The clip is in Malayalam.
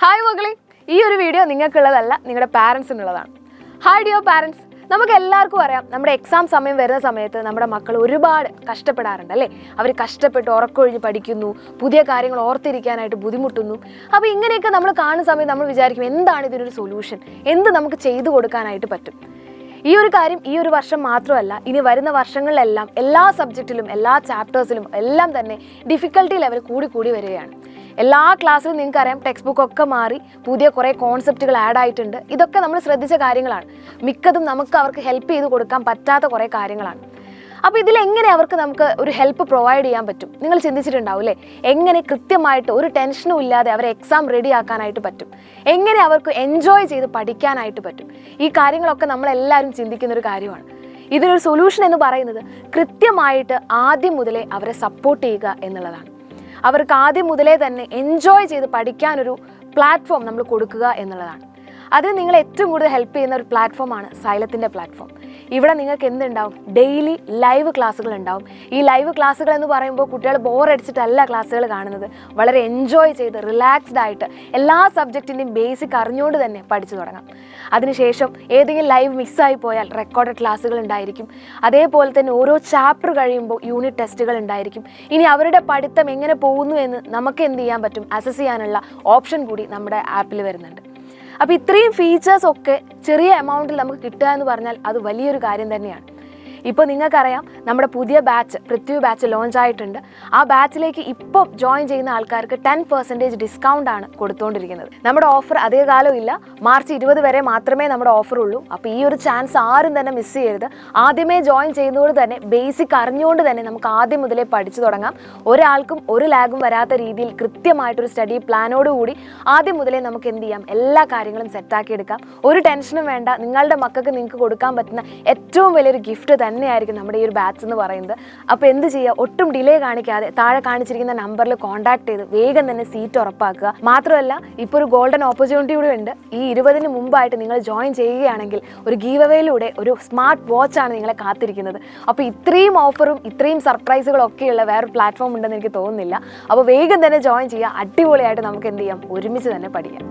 ഹായ് മക്കളെ, ഈ ഒരു വീഡിയോ നിങ്ങൾക്കുള്ളതല്ല, നിങ്ങളുടെ പാരൻസിനുള്ളതാണ്. ഹായ് ഡിയർ പാരൻസ്, നമുക്ക് എല്ലാവർക്കും അറിയാം, നമ്മുടെ എക്സാം സമയം വരുന്ന സമയത്ത് നമ്മുടെ മക്കൾ ഒരുപാട് കഷ്ടപ്പെടാറുണ്ട് അല്ലേ. അവർ കഷ്ടപ്പെട്ട് ഉറക്കൊഴിഞ്ഞ് പഠിക്കുന്നു, പുതിയ കാര്യങ്ങൾ ഓർത്തിരിക്കാനായിട്ട് ബുദ്ധിമുട്ടുന്നു. അപ്പോൾ ഇങ്ങനെയൊക്കെ നമ്മൾ കാണുന്ന സമയത്ത് നമ്മൾ വിചാരിക്കും, എന്താണ് ഇതിനൊരു സൊല്യൂഷൻ, എന്ത് നമുക്ക് ചെയ്തു കൊടുക്കാനായിട്ട് പറ്റും. ഈ ഒരു കാര്യം ഈ ഒരു വർഷം മാത്രമല്ല, ഇനി വരുന്ന വർഷങ്ങളിലെല്ലാം എല്ലാ സബ്ജക്റ്റിലും എല്ലാ ചാപ്റ്റേഴ്സിലും എല്ലാം തന്നെ ഡിഫിക്കൽട്ടി ലെവൽ കൂടി വരികയാണ്. എല്ലാ ക്ലാസ്സിലും നിങ്ങൾക്കറിയാം, ടെക്സ്റ്റ് ബുക്കൊക്കെ മാറി പുതിയ കുറേ കോൺസെപ്റ്റുകൾ ആഡ് ആയിട്ടുണ്ട്. ഇതൊക്കെ നമ്മൾ ശ്രദ്ധിച്ച കാര്യങ്ങളാണ്. മിക്കതും നമുക്ക് അവർക്ക് ഹെൽപ്പ് ചെയ്ത് കൊടുക്കാൻ പറ്റാത്ത കുറേ കാര്യങ്ങളാണ്. അപ്പോൾ ഇതിലെങ്ങനെ നമുക്ക് ഒരു ഹെൽപ്പ് പ്രൊവൈഡ് ചെയ്യാൻ പറ്റും? നിങ്ങൾ ചിന്തിച്ചിട്ടുണ്ടാവും അല്ലേ? എങ്ങനെ കൃത്യമായിട്ട് ഒരു ടെൻഷനും ഇല്ലാതെ അവരെ എക്സാം റെഡി ആക്കാനായിട്ട് പറ്റും, എങ്ങനെ അവർക്ക് എൻജോയ് ചെയ്ത് പഠിക്കാനായിട്ട് പറ്റും? ഈ കാര്യങ്ങളൊക്കെ നമ്മളെല്ലാവരും ചിന്തിക്കുന്നൊരു കാര്യമാണ്. ഇതിനൊരു സൊല്യൂഷൻ എന്ന് പറയുന്നത് കൃത്യമായിട്ട് ആദ്യം മുതലേ അവരെ സപ്പോർട്ട് ചെയ്യുക എന്നുള്ളതാണ്. അവർക്ക് ആദ്യം മുതലേ തന്നെ എൻജോയ് ചെയ്ത് പഠിക്കാനൊരു പ്ലാറ്റ്ഫോം നമ്മൾ കൊടുക്കുക എന്നുള്ളതാണ്. അതിന് നിങ്ങൾ ഏറ്റവും കൂടുതൽ ഹെൽപ്പ് ചെയ്യുന്ന ഒരു പ്ലാറ്റ്ഫോമാണ് സൈലത്തിൻ്റെ പ്ലാറ്റ്ഫോം. ഇവിടെ നിങ്ങൾക്ക് എന്തുണ്ടാവും? ഡെയിലി ലൈവ് ക്ലാസ്സുകൾ ഉണ്ടാവും. ഈ ലൈവ് ക്ലാസ്സുകൾ എന്ന് പറയുമ്പോൾ കുട്ടികൾ ബോറടിച്ചിട്ടല്ല ക്ലാസ്സുകൾ കാണുന്നത്, വളരെ എൻജോയ് ചെയ്ത് റിലാക്സ്ഡ് ആയിട്ട് എല്ലാ സബ്ജക്റ്റിൻ്റെയും ബേസിക് അറിഞ്ഞുകൊണ്ട് തന്നെ പഠിച്ചു തുടങ്ങാം. അതിനുശേഷം ഏതെങ്കിലും ലൈവ് മിസ്സായി പോയാൽ റെക്കോർഡഡ് ക്ലാസ്സുകൾ ഉണ്ടായിരിക്കും. അതേപോലെ തന്നെ ഓരോ ചാപ്റ്റർ കഴിയുമ്പോൾ യൂണിറ്റ് ടെസ്റ്റുകൾ ഉണ്ടായിരിക്കും. ഇനി അവരുടെ പഠിത്തം എങ്ങനെ പോകുന്നു എന്ന് നമുക്ക് എന്ത് ചെയ്യാൻ പറ്റും? അസസ് ചെയ്യാനുള്ള ഓപ്ഷൻ കൂടി നമ്മുടെ ആപ്പിൽ വരുന്നുണ്ട്. അപ്പോൾ ഇത്രയും ഫീച്ചേഴ്സ് ഒക്കെ ചെറിയ എമൗണ്ടിൽ നമുക്ക് കിട്ടുക എന്ന് പറഞ്ഞാൽ അത് വലിയൊരു കാര്യം തന്നെയാണ്. ഇപ്പോൾ നിങ്ങൾക്കറിയാം, നമ്മുടെ പുതിയ ബാച്ച് പൃഥ്വി ബാച്ച് ലോഞ്ച് ആയിട്ടുണ്ട്. ആ ബാച്ചിലേക്ക് ഇപ്പോൾ ജോയിൻ ചെയ്യുന്ന ആൾക്കാർക്ക് 10% ഡിസ്കൗണ്ടാണ് കൊടുത്തുകൊണ്ടിരിക്കുന്നത്. നമ്മുടെ ഓഫർ അധിക കാലം ഇല്ല, മാർച്ച് 20 വരെ മാത്രമേ നമ്മുടെ ഓഫർ ഉള്ളൂ. അപ്പോൾ ഈ ഒരു ചാൻസ് ആരും തന്നെ മിസ് ചെയ്യരുത്. ആദ്യമേ ജോയിൻ ചെയ്യുന്നതോട് തന്നെ ബേസിക് അറിഞ്ഞുകൊണ്ട് തന്നെ നമുക്ക് ആദ്യം മുതലേ പഠിച്ചു തുടങ്ങാം. ഒരാൾക്കും ഒരു ലാഗും വരാത്ത രീതിയിൽ കൃത്യമായിട്ടൊരു സ്റ്റഡി പ്ലാനോടുകൂടി ആദ്യം മുതലേ നമുക്ക് എന്ത് ചെയ്യാം? എല്ലാ കാര്യങ്ങളും സെറ്റാക്കി എടുക്കാം. ഒരു ടെൻഷനും വേണ്ട. നിങ്ങളുടെ മക്കൾക്ക് നിങ്ങൾക്ക് കൊടുക്കാൻ പറ്റുന്ന ഏറ്റവും വലിയൊരു ഗിഫ്റ്റ് തന്നെയായിരിക്കും നമ്മുടെ ഈ ഒരു ബാച്ച് എന്ന് പറയുന്നത്. അപ്പോൾ എന്ത് ചെയ്യുക? ഒട്ടും ഡിലേ കാണിക്കാതെ താഴെ കാണിച്ചിരിക്കുന്ന നമ്പറിൽ കോൺടാക്ട് ചെയ്ത് വേഗം തന്നെ സീറ്റ് ഉറപ്പാക്കുക. മാത്രമല്ല, ഇപ്പോൾ ഒരു ഗോൾഡൻ ഓപ്പർച്യൂണിറ്റി കൂടി ഉണ്ട്. ഈ 20-ന് മുമ്പായിട്ട് നിങ്ങൾ ജോയിൻ ചെയ്യുകയാണെങ്കിൽ ഒരു ഗീവ് അവേയിലൂടെ ഒരു സ്മാർട്ട് വാച്ചാണ് നിങ്ങളെ കാത്തിരിക്കുന്നത്. അപ്പോൾ ഇത്രയും ഓഫറും ഇത്രയും സർപ്രൈസുകളും ഒക്കെയുള്ള വേറെ പ്ലാറ്റ്ഫോം ഉണ്ടെന്ന് എനിക്ക് തോന്നുന്നില്ല. അപ്പോൾ വേഗം തന്നെ ജോയിൻ ചെയ്യുക. അടിപൊളിയായിട്ട് നമുക്ക് എന്ത് ചെയ്യാം? ഒരുമിച്ച് തന്നെ പഠിക്കാം.